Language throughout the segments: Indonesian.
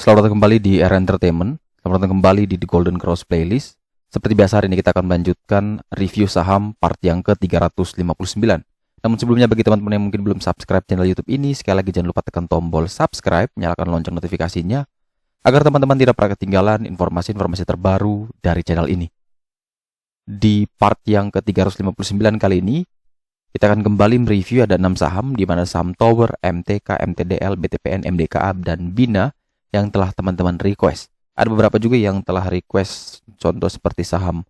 Selamat datang kembali di Era Entertainment. Selamat datang kembali di The Golden Cross Playlist. Seperti biasa hari ini kita akan melanjutkan review saham part yang ke-359. Namun sebelumnya bagi teman-teman yang mungkin belum subscribe channel YouTube ini, sekali lagi jangan lupa tekan tombol subscribe, nyalakan lonceng notifikasinya agar teman-teman tidak pernah ketinggalan informasi-informasi terbaru dari channel ini. Di part yang ke-359 kali ini, kita akan kembali mereview ada 6 saham, di mana saham Tower, MTK, MTDL, BTPN, MDKA, dan Bina yang telah teman-teman request. Ada beberapa juga yang telah request, contoh seperti saham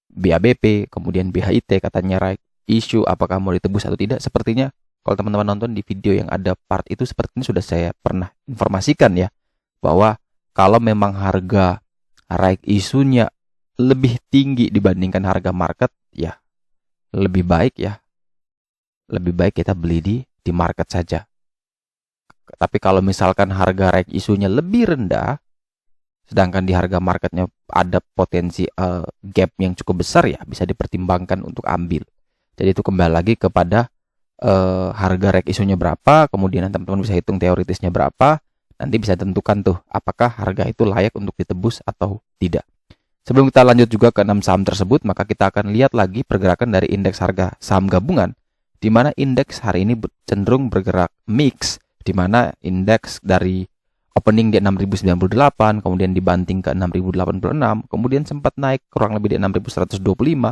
BABP, kemudian BHIT, katanya right issue, apakah mau ditebus atau tidak. Sepertinya kalau teman-teman nonton di video yang ada part itu, sepertinya sudah saya pernah informasikan ya, bahwa kalau memang harga right issue-nya lebih tinggi dibandingkan harga market, ya lebih baik kita beli di market saja. Tapi kalau misalkan harga right issue-nya lebih rendah, sedangkan di harga marketnya ada potensi gap yang cukup besar, ya bisa dipertimbangkan untuk ambil. Jadi itu kembali lagi kepada harga right issue-nya berapa, kemudian teman-teman bisa hitung teoritisnya berapa, nanti bisa tentukan tuh apakah harga itu layak untuk ditebus atau tidak. Sebelum kita lanjut juga ke 6 saham tersebut, maka kita akan lihat lagi pergerakan dari indeks harga saham gabungan, di mana indeks hari ini cenderung bergerak mix, di mana indeks dari opening di 6098, kemudian dibanting ke 6086, kemudian sempat naik kurang lebih di 6125,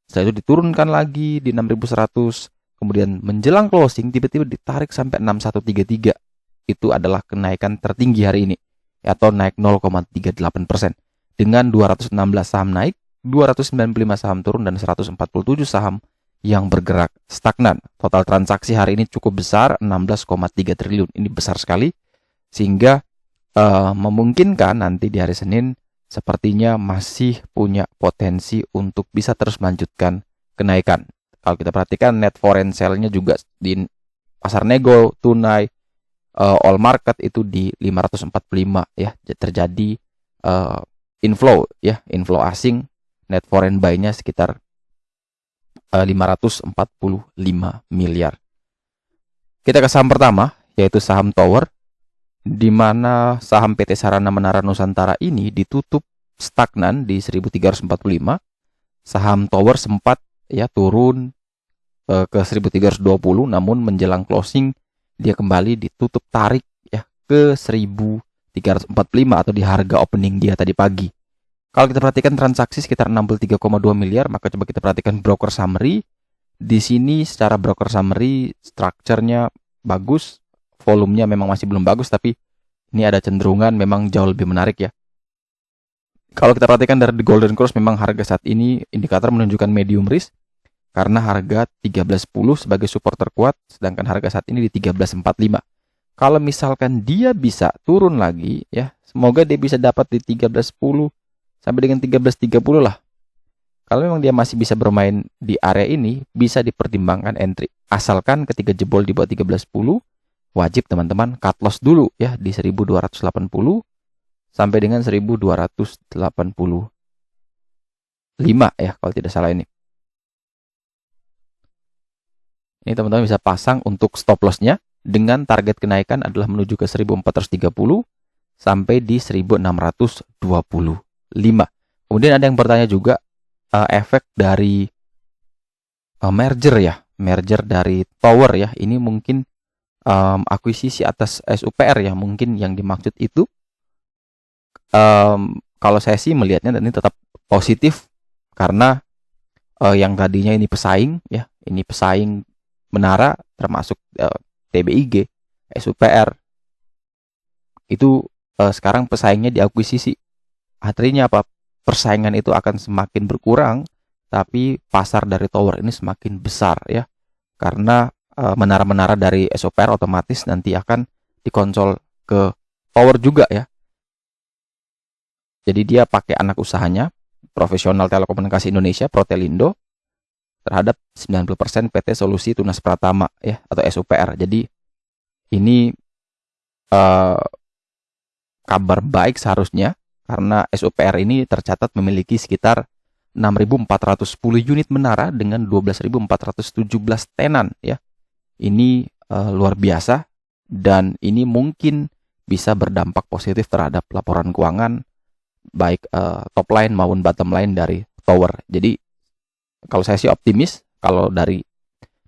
setelah itu diturunkan lagi di 6100, kemudian menjelang closing tiba-tiba ditarik sampai 6133. Itu adalah kenaikan tertinggi hari ini, atau naik 0,38%. Dengan 216 saham naik, 295 saham turun, dan 147 saham yang bergerak stagnan. Total transaksi hari ini cukup besar, 16,3 triliun. Ini besar sekali, sehingga memungkinkan nanti di hari Senin sepertinya masih punya potensi untuk bisa terus melanjutkan kenaikan. Kalau kita perhatikan net foreign sale-nya juga di pasar nego, tunai, all market itu di 545 ya, terjadi inflow inflow asing, net foreign buy-nya sekitar 545 miliar. Kita ke saham pertama, yaitu saham Tower, di mana saham PT Sarana Menara Nusantara ini ditutup stagnan di 1345. Saham Tower sempat turun ke 1320, namun menjelang closing dia kembali ditutup tarik ke 1345 atau di harga opening dia tadi pagi. Kalau kita perhatikan transaksi sekitar 63,2 miliar, maka coba kita perhatikan broker summary. Di sini secara broker summary strukturnya bagus, volumenya memang masih belum bagus, tapi ini ada cenderungan memang jauh lebih menarik ya. Kalau kita perhatikan dari The Golden Cross, memang harga saat ini indikator menunjukkan medium risk karena harga 1310 sebagai support terkuat, sedangkan harga saat ini di 1345. Kalau misalkan dia bisa turun lagi ya, semoga dia bisa dapat di 1310 sampai dengan 1330 lah. Kalau memang dia masih bisa bermain di area ini, bisa dipertimbangkan entry. Asalkan ketika jebol di bawah 1310, wajib teman-teman cut loss dulu ya di 1280 sampai dengan 1285 ya kalau tidak salah ini. Ini teman-teman bisa pasang untuk stop loss-nya dengan target kenaikan adalah menuju ke 1430 sampai di 1625. Kemudian ada yang bertanya juga efek dari merger dari Tower ya. Ini mungkin akuisisi atas SUPR ya, mungkin yang dimaksud itu. Kalau saya sih melihatnya ini tetap positif karena yang tadinya ini pesaing ya, ini pesaing Menara termasuk TBIG, SUPR itu sekarang pesaingnya diakuisisi. Artinya apa? Persaingan itu akan semakin berkurang, tapi pasar dari Tower ini semakin besar ya, karena menara-menara dari SUPR otomatis nanti akan dikonsol ke Tower juga ya. Jadi dia pakai anak usahanya, Profesional Telekomunikasi Indonesia, Protelindo, terhadap 90% PT Solusi Tunas Pratama ya, atau SUPR. Jadi ini kabar baik seharusnya, karena SUPR ini tercatat memiliki sekitar 6.410 unit menara dengan 12.417 tenan ya. Ini luar biasa, dan ini mungkin bisa berdampak positif terhadap laporan keuangan baik top line maupun bottom line dari tower. Jadi kalau saya sih optimis kalau dari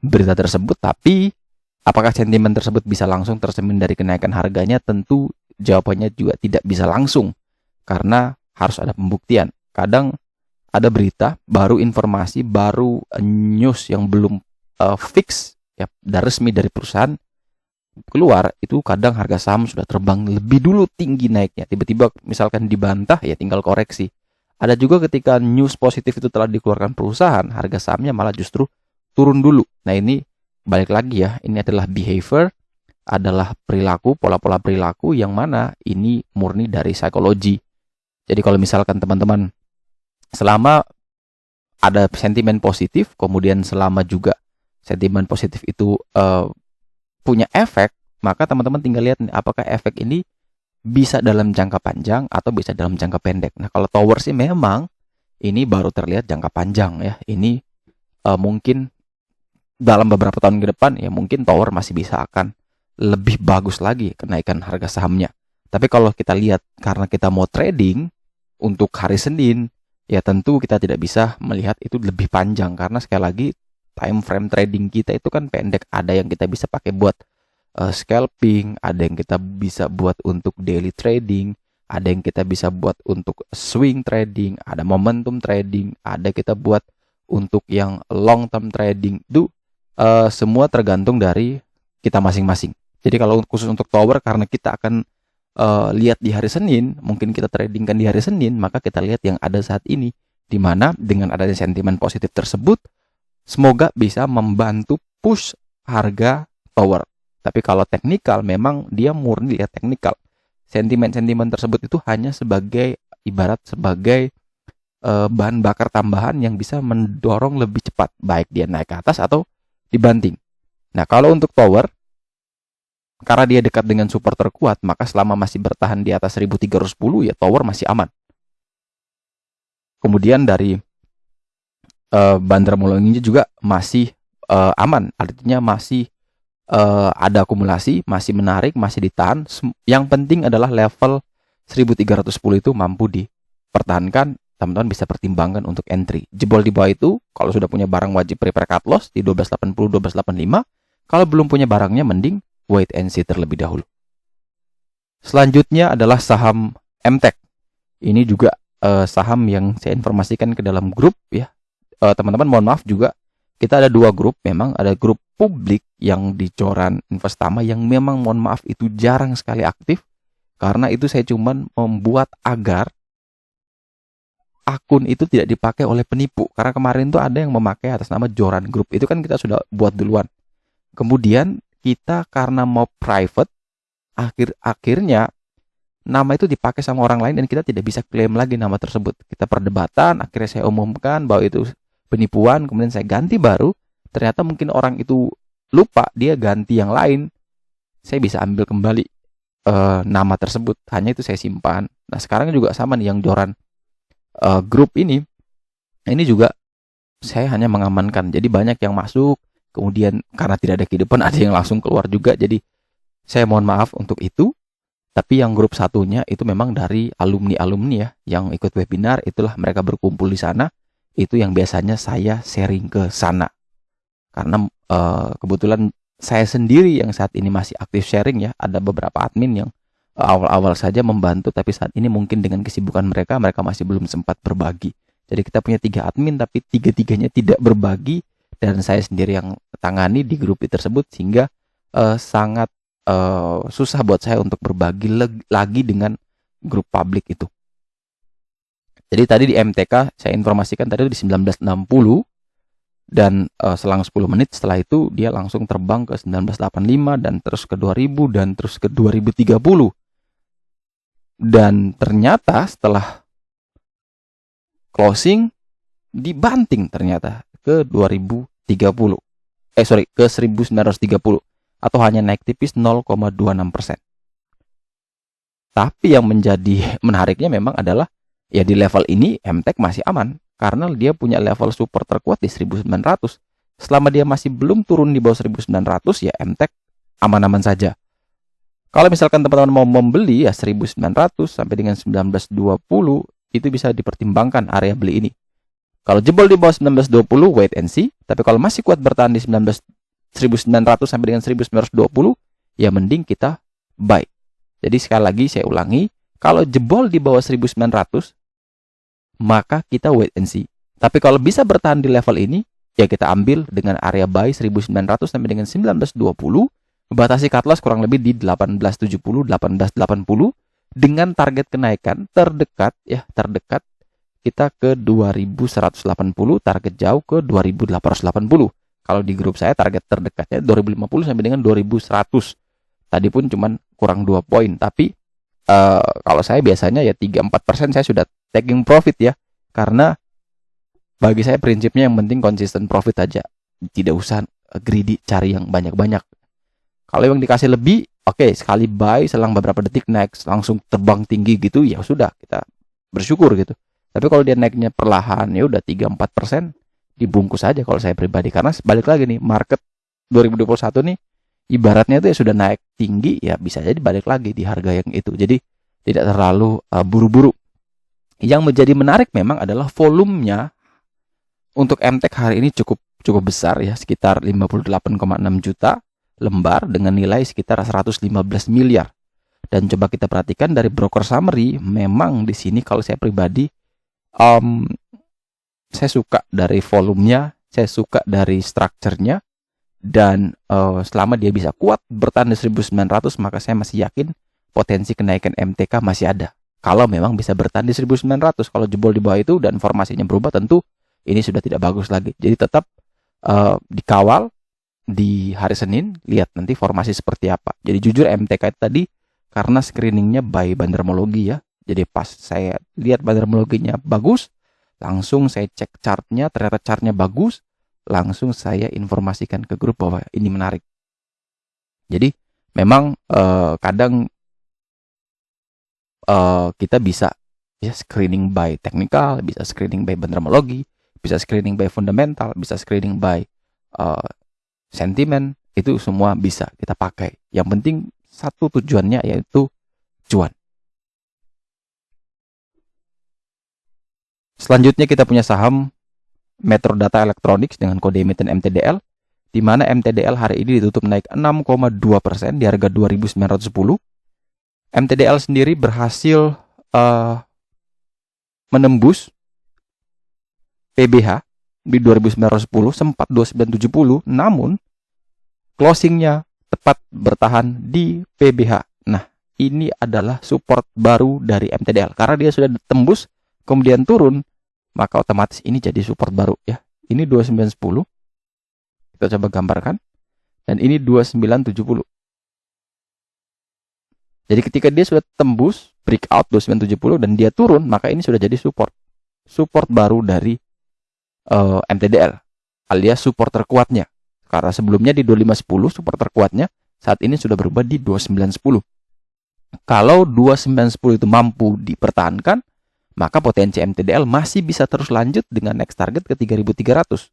berita tersebut, tapi apakah sentimen tersebut bisa langsung tercermin dari kenaikan harganya? Tentu jawabannya juga tidak bisa langsung karena harus ada pembuktian. Kadang ada berita, baru informasi, baru news yang belum fix ya, dan resmi dari perusahaan keluar, itu kadang harga saham sudah terbang lebih dulu tinggi naiknya. Tiba-tiba misalkan dibantah ya tinggal koreksi. Ada juga ketika news positif itu telah dikeluarkan perusahaan, harga sahamnya malah justru turun dulu. Nah ini balik lagi ya, ini adalah behavior, adalah perilaku, pola-pola perilaku yang mana ini murni dari psikologi. Jadi kalau misalkan teman-teman selama ada sentimen positif, kemudian selama juga sentimen positif itu punya efek, maka teman-teman tinggal lihat nih, apakah efek ini bisa dalam jangka panjang atau bisa dalam jangka pendek. Nah kalau tower sih memang ini baru terlihat jangka panjang ya. Ini mungkin dalam beberapa tahun ke depan ya mungkin tower masih bisa akan lebih bagus lagi kenaikan harga sahamnya. Tapi kalau kita lihat karena kita mau trading untuk hari Senin, ya tentu kita tidak bisa melihat itu lebih panjang karena sekali lagi time frame trading kita itu kan pendek. Ada yang kita bisa pakai buat scalping, ada yang kita bisa buat untuk daily trading, ada yang kita bisa buat untuk swing trading, ada momentum trading, ada kita buat untuk yang long term trading. Itu semua tergantung dari kita masing-masing. Jadi kalau khusus untuk tower, karena kita akan lihat di hari Senin, mungkin kita tradingkan di hari Senin, maka kita lihat yang ada saat ini, di mana dengan adanya sentimen positif tersebut semoga bisa membantu push harga tower. Tapi kalau teknikal memang dia murni lihat teknikal. Sentimen-sentimen tersebut itu hanya sebagai ibarat sebagai bahan bakar tambahan yang bisa mendorong lebih cepat, baik dia naik ke atas atau dibanting. Nah, kalau untuk tower, karena dia dekat dengan support terkuat, maka selama masih bertahan di atas 1310 ya tower masih aman. Kemudian dari Bandar Mulungi juga masih aman, artinya masih ada akumulasi, masih menarik, masih ditahan. Yang penting adalah level 1310 itu mampu dipertahankan, teman-teman bisa pertimbangkan untuk entry. Jebol di bawah itu, kalau sudah punya barang wajib prepare cut loss di 1280, 1285. Kalau belum punya barangnya, mending wait and see terlebih dahulu. Selanjutnya adalah saham MTech. Ini juga saham yang saya informasikan ke dalam grup ya. Teman-teman mohon maaf juga, kita ada dua grup. Memang ada grup publik yang di Joran Investama yang memang mohon maaf itu jarang sekali aktif. Karena itu saya cuman membuat agar akun itu tidak dipakai oleh penipu. Karena kemarin tuh ada yang memakai atas nama Joran Group. Itu kan kita sudah buat duluan. Kemudian kita karena mau private, akhirnya nama itu dipakai sama orang lain dan kita tidak bisa klaim lagi nama tersebut. Kita perdebatan, akhirnya saya umumkan bahwa itu penipuan, kemudian saya ganti baru. Ternyata mungkin orang itu lupa, dia ganti yang lain. Saya bisa ambil kembali nama tersebut, hanya itu saya simpan. Nah sekarang juga sama nih yang Joran grup ini juga saya hanya mengamankan. Jadi banyak yang masuk, kemudian karena tidak ada kehidupan ada yang langsung keluar juga. Jadi saya mohon maaf untuk itu. Tapi yang grup satunya itu memang dari alumni-alumni ya yang ikut webinar, itulah mereka berkumpul di sana. Itu yang biasanya saya sharing ke sana. Karena kebetulan saya sendiri yang saat ini masih aktif sharing ya. Ada beberapa admin yang awal-awal saja membantu, tapi saat ini mungkin dengan kesibukan mereka masih belum sempat berbagi. Jadi kita punya 3 admin tapi 3-3-nya tidak berbagi dan saya sendiri yang tangani di grup tersebut, sehingga sangat susah buat saya untuk berbagi lagi dengan grup publik itu. Jadi tadi di MTK saya informasikan tadi di 1960 dan selang 10 menit setelah itu dia langsung terbang ke 1985 dan terus ke 2000 dan terus ke 2030. Dan ternyata setelah closing dibanting ternyata ke 2030. Ke 1930 atau hanya naik tipis 0,26%. Tapi yang menjadi menariknya memang adalah ya di level ini MTech masih aman karena dia punya level support terkuat di 1900. Selama dia masih belum turun di bawah 1900 ya MTech aman-aman saja. Kalau misalkan teman-teman mau membeli ya 1900 sampai dengan 1920 itu bisa dipertimbangkan area beli ini. Kalau jebol di bawah 1920 wait and see, tapi kalau masih kuat bertahan di 1900 sampai dengan 1920 ya mending kita buy. Jadi sekali lagi saya ulangi, kalau jebol di bawah 1900 maka kita wait and see. Tapi kalau bisa bertahan di level ini ya kita ambil dengan area buy 1900 sampai dengan 1920, batasi cut loss kurang lebih di 1870, 1880 dengan target kenaikan terdekat kita ke 2180, target jauh ke 2880. Kalau di grup saya target terdekatnya 2050 sampai dengan 2100. Tadi pun cuman kurang 2 poin, tapi kalau saya biasanya ya 3-4% saya sudah taking profit ya. Karena bagi saya prinsipnya yang penting konsisten profit aja. Tidak usah greedy cari yang banyak-banyak. Kalau yang dikasih lebih, oke, sekali buy selang beberapa detik naik langsung terbang tinggi gitu, ya sudah kita bersyukur gitu. Tapi kalau dia naiknya perlahan ya udah 3-4% dibungkus aja kalau saya pribadi. Karena balik lagi nih, market 2021 nih ibaratnya itu ya sudah naik tinggi ya bisa jadi balik lagi di harga yang itu. Jadi tidak terlalu buru-buru. Yang menjadi menarik memang adalah volumenya untuk MTEK hari ini cukup besar ya, sekitar 58,6 juta lembar dengan nilai sekitar 115 miliar. Dan coba kita perhatikan dari broker summary, memang di sini kalau saya pribadi saya suka dari volumenya, saya suka dari strukturnya, dan selama dia bisa kuat bertahan di 1900 maka saya masih yakin potensi kenaikan MTK masih ada. Kalau memang bisa bertahan di 1900, kalau jebol di bawah itu dan formasinya berubah tentu ini sudah tidak bagus lagi. Jadi tetap dikawal di hari Senin, lihat nanti formasi seperti apa. Jadi jujur MTK itu tadi karena screeningnya by bandarmologi ya. Jadi pas saya lihat bandarmologinya bagus, langsung saya cek chartnya, ternyata chartnya bagus, langsung saya informasikan ke grup bahwa ini menarik. Jadi memang kadang kita bisa ya screening by technical, bisa screening by bandarmologi, bisa screening by fundamental, bisa screening by sentimen, itu semua bisa kita pakai. Yang penting satu tujuannya yaitu cuan. Selanjutnya kita punya saham Metro Data Electronics dengan kode emiten MTDL, di mana MTDL hari ini ditutup naik 6,2% di harga 2.910. MTDL sendiri berhasil menembus PBH di 2910, sempat 2970, namun closingnya tepat bertahan di PBH. Nah, ini adalah support baru dari MTDL karena dia sudah tembus kemudian turun, maka otomatis ini jadi support baru ya. Ini 2910. Kita coba gambarkan. Dan ini 2970. Jadi ketika dia sudah tembus breakout 2970 dan dia turun, maka ini sudah jadi support. Support baru dari MTDL alias support terkuatnya. Karena sebelumnya di 2510 support terkuatnya, saat ini sudah berubah di 2910. Kalau 2910 itu mampu dipertahankan, maka potensi MTDL masih bisa terus lanjut dengan next target ke 3.300.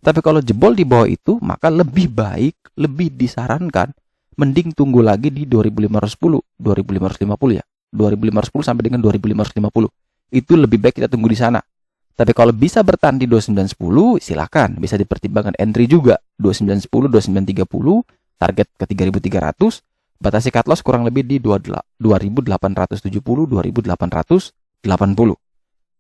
Tapi kalau jebol di bawah itu, maka lebih baik, lebih disarankan, mending tunggu lagi di 2510, 2550 ya. 2510 sampai dengan 2550. Itu lebih baik kita tunggu di sana. Tapi kalau bisa bertahan di 2910, silakan. Bisa dipertimbangkan entry juga. 2910, 2930, target ke 3.300. Batasi cut loss kurang lebih di 2.870, 2.880.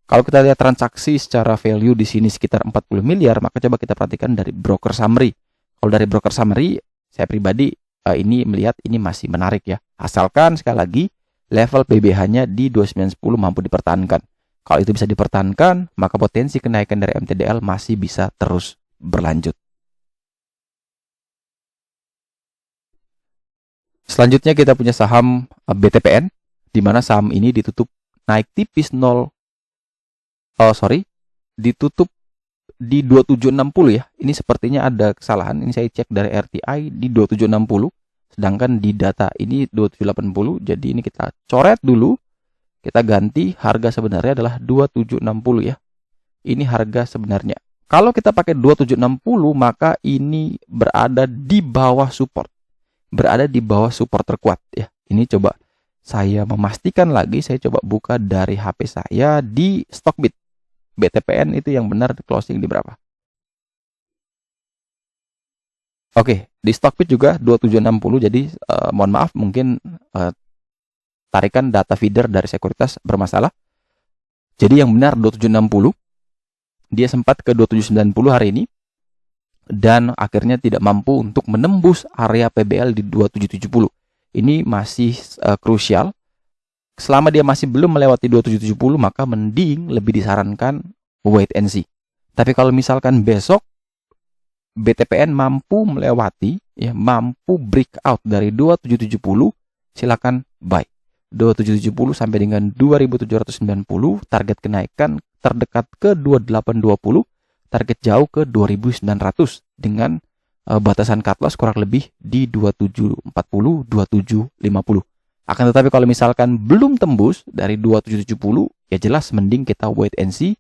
Kalau kita lihat transaksi secara value di sini sekitar 40 miliar, maka coba kita perhatikan dari broker summary. Kalau dari broker summary, saya pribadi ini melihat ini masih menarik ya. Asalkan sekali lagi level PBH-nya di 2910 mampu dipertahankan. Kalau itu bisa dipertahankan, maka potensi kenaikan dari MTDL masih bisa terus berlanjut. Selanjutnya kita punya saham BTPN, di mana saham ini ditutup naik tipis ditutup di 2760 ya. Ini sepertinya ada kesalahan. Ini saya cek dari RTI di 2760, sedangkan di data ini 2780. Jadi ini kita coret dulu. Kita ganti harga sebenarnya adalah 2760 ya. Ini harga sebenarnya. Kalau kita pakai 2760 maka ini berada di bawah support. berada di bawah support terkuat ya. Ini coba saya memastikan lagi, saya coba buka dari HP saya di Stockbit. BTPN itu yang benar closing di berapa? Oke, di Stockbit juga 2760. Jadi mohon maaf mungkin tarikan data feeder dari sekuritas bermasalah. Jadi yang benar 2760. Dia sempat ke 2790 hari ini dan akhirnya tidak mampu untuk menembus area PBL di 2770. Ini masih krusial. Selama dia masih belum melewati 2770, maka mending lebih disarankan wait and see. Tapi kalau misalkan besok BTPN mampu melewati, ya mampu breakout dari 2770, silakan buy. 2770 sampai dengan 2790, target kenaikan terdekat ke 2820, target jauh ke 2900 dengan batasan cut loss kurang lebih di 2740, 2750. Akan tetapi kalau misalkan belum tembus dari 2770, ya jelas mending kita wait and see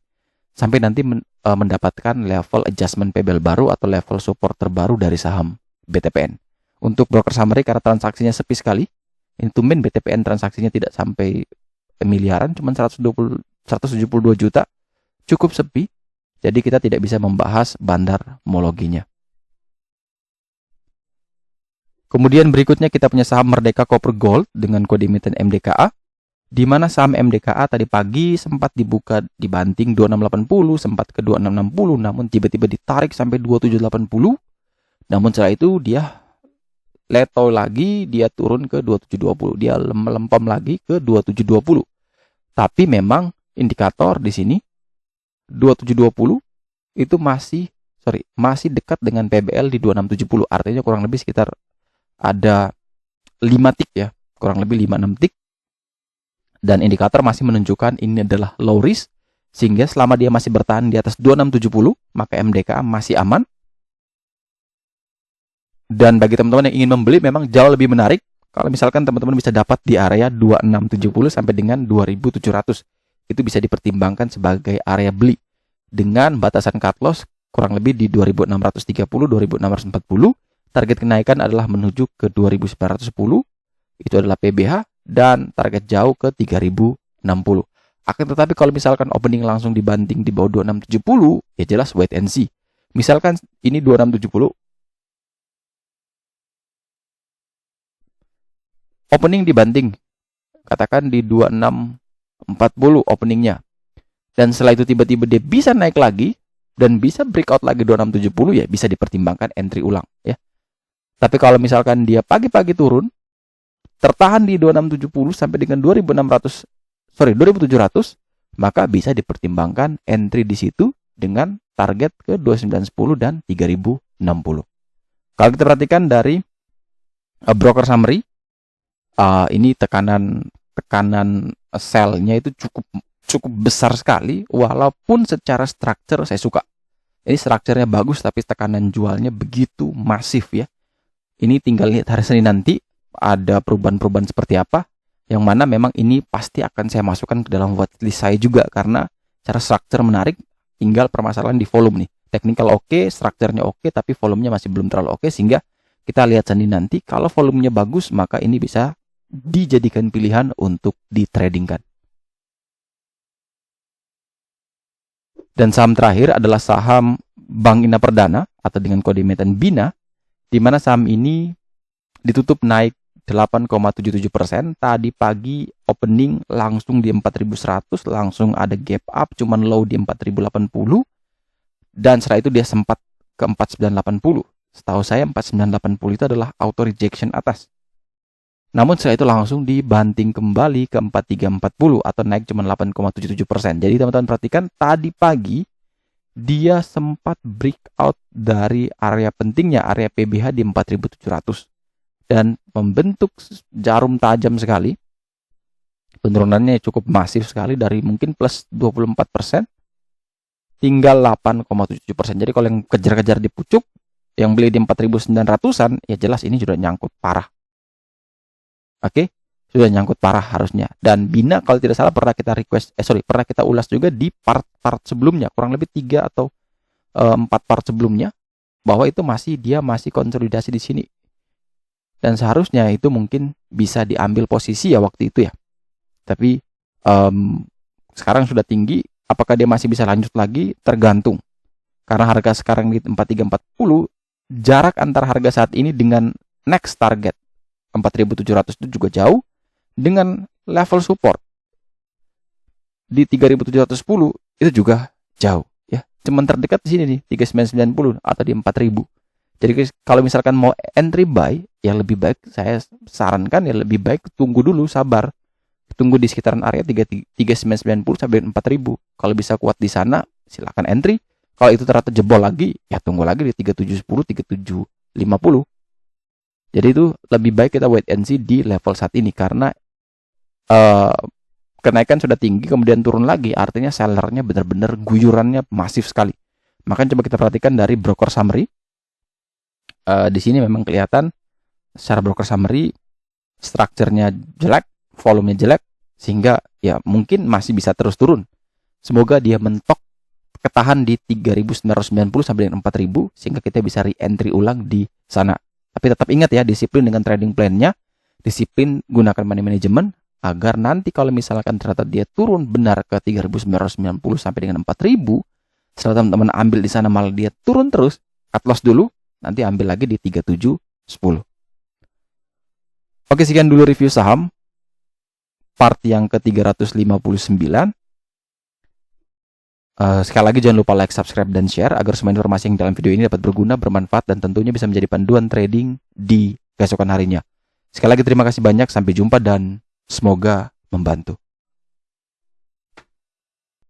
sampai nanti mendapatkan level adjustment PBL baru atau level support terbaru dari saham BTPN. Untuk broker summary, karena transaksinya sepi sekali, ini tumben BTPN transaksinya tidak sampai miliaran, cuma 172 juta, cukup sepi. Jadi kita tidak bisa membahas bandarmologinya. Kemudian berikutnya kita punya saham Merdeka Copper Gold dengan kode emiten MDKA, di mana saham MDKA tadi pagi sempat dibuka dibanting 2680, sempat ke 2660, namun tiba-tiba ditarik sampai 2780. Namun setelah itu dia leto lagi, dia turun ke 2720, dia melempem lagi ke 2720. Tapi memang indikator di sini 2720 itu masih dekat dengan PBL di 2670. Artinya kurang lebih sekitar ada 5 tick ya, kurang lebih 5-6 tick. Dan indikator masih menunjukkan ini adalah low risk, sehingga selama dia masih bertahan di atas 2670, maka MDKA masih aman. Dan bagi teman-teman yang ingin membeli memang jauh lebih menarik kalau misalkan teman-teman bisa dapat di area 2670 sampai dengan 2700. Itu bisa dipertimbangkan sebagai area beli dengan batasan cut loss kurang lebih di 2630, 2640. Target kenaikan adalah menuju ke 2910, itu adalah PBH, dan target jauh ke 3060. Akan tetapi kalau misalkan opening langsung dibanting di bawah 2670, ya jelas wait and see. Misalkan ini 2670, opening dibanting, katakan di 2640 openingnya, dan setelah itu tiba-tiba dia bisa naik lagi dan bisa breakout lagi 2670, ya bisa dipertimbangkan entry ulang ya. Tapi kalau misalkan dia pagi-pagi turun, tertahan di 2670 sampai dengan 2700, maka bisa dipertimbangkan entry di situ dengan target ke 2910 dan 3060. Kalau kita perhatikan dari broker summary, ini tekanan sell-nya itu cukup besar sekali, walaupun secara structure saya suka. Ini structure-nya bagus, tapi tekanan jualnya begitu masif ya. Ini tinggal lihat hari Senin nanti ada perubahan-perubahan seperti apa, yang mana memang ini pasti akan saya masukkan ke dalam watchlist saya juga, karena cara structure menarik, tinggal permasalahan di volume nih. Technical oke, structure-nya oke, tapi volumenya masih belum terlalu oke, sehingga kita lihat Senin nanti. Kalau volumenya bagus, maka ini bisa dijadikan pilihan untuk ditradingkan. Dan saham terakhir adalah saham Bank Ina Perdana atau dengan kode emiten BINA, di mana saham ini ditutup naik 8,77%. Tadi pagi opening langsung di 4.100, langsung ada gap up, cuman low di 4.080, dan setelah itu dia sempat ke 4.980. Setahu saya 4.980 itu adalah auto rejection atas. Namun setelah itu langsung dibanting kembali ke 4.340 atau naik cuma 8,77%. Jadi teman-teman perhatikan tadi pagi dia sempat breakout dari area pentingnya, area PBH di 4.700, dan membentuk jarum tajam sekali. Penurunannya cukup masif sekali, dari mungkin plus 24% tinggal 8,77%. Jadi kalau yang kejar-kejar di pucuk, yang beli di 4.900-an, ya jelas ini sudah nyangkut parah. Oke, sudah nyangkut parah harusnya. Dan BINA kalau tidak salah pernah kita pernah kita ulas juga di part sebelumnya, kurang lebih 3 atau 4 part sebelumnya, bahwa itu dia masih konsolidasi di sini. dan seharusnya itu mungkin bisa diambil posisi ya waktu itu ya. Tapi sekarang sudah tinggi, apakah dia masih bisa lanjut lagi? Tergantung. Karena harga sekarang di 4340, jarak antara harga saat ini dengan next target 4700 itu juga jauh, dengan level support di 3710 itu juga jauh ya. Cuman terdekat di sini nih 3990 atau di 4000. Jadi kalau misalkan mau entry buy, ya lebih baik saya sarankan ya lebih baik tunggu dulu, sabar. Tunggu di sekitaran area 3990 sampai 4000. Kalau bisa kuat di sana silakan entry. Kalau itu ternyata jebol lagi, ya tunggu lagi di 3710, 3750. Jadi itu lebih baik kita wait and see di level saat ini, karena kenaikan sudah tinggi kemudian turun lagi, artinya sellernya benar-benar guyurannya masif sekali. Makanya coba kita perhatikan dari broker summary. Di sini memang kelihatan secara broker summary strukturnya jelek, volumenya jelek, sehingga ya mungkin masih bisa terus turun. Semoga dia mentok ketahan di 3990 sampai dengan 4000 sehingga kita bisa re-entry ulang di sana. Tapi tetap ingat ya, disiplin dengan trading plan-nya, disiplin gunakan money management agar nanti kalau misalkan ternyata dia turun benar ke 3990 sampai dengan 4000, setelah teman-teman ambil di sana malah dia turun terus, cut loss dulu, nanti ambil lagi di 3710. Oke, sekian dulu review saham part yang ke-359. Sekali lagi jangan lupa like, subscribe, dan share agar semua informasi yang dalam video ini dapat berguna, bermanfaat, dan tentunya bisa menjadi panduan trading di keesokan harinya. Sekali lagi terima kasih banyak, sampai jumpa dan semoga membantu.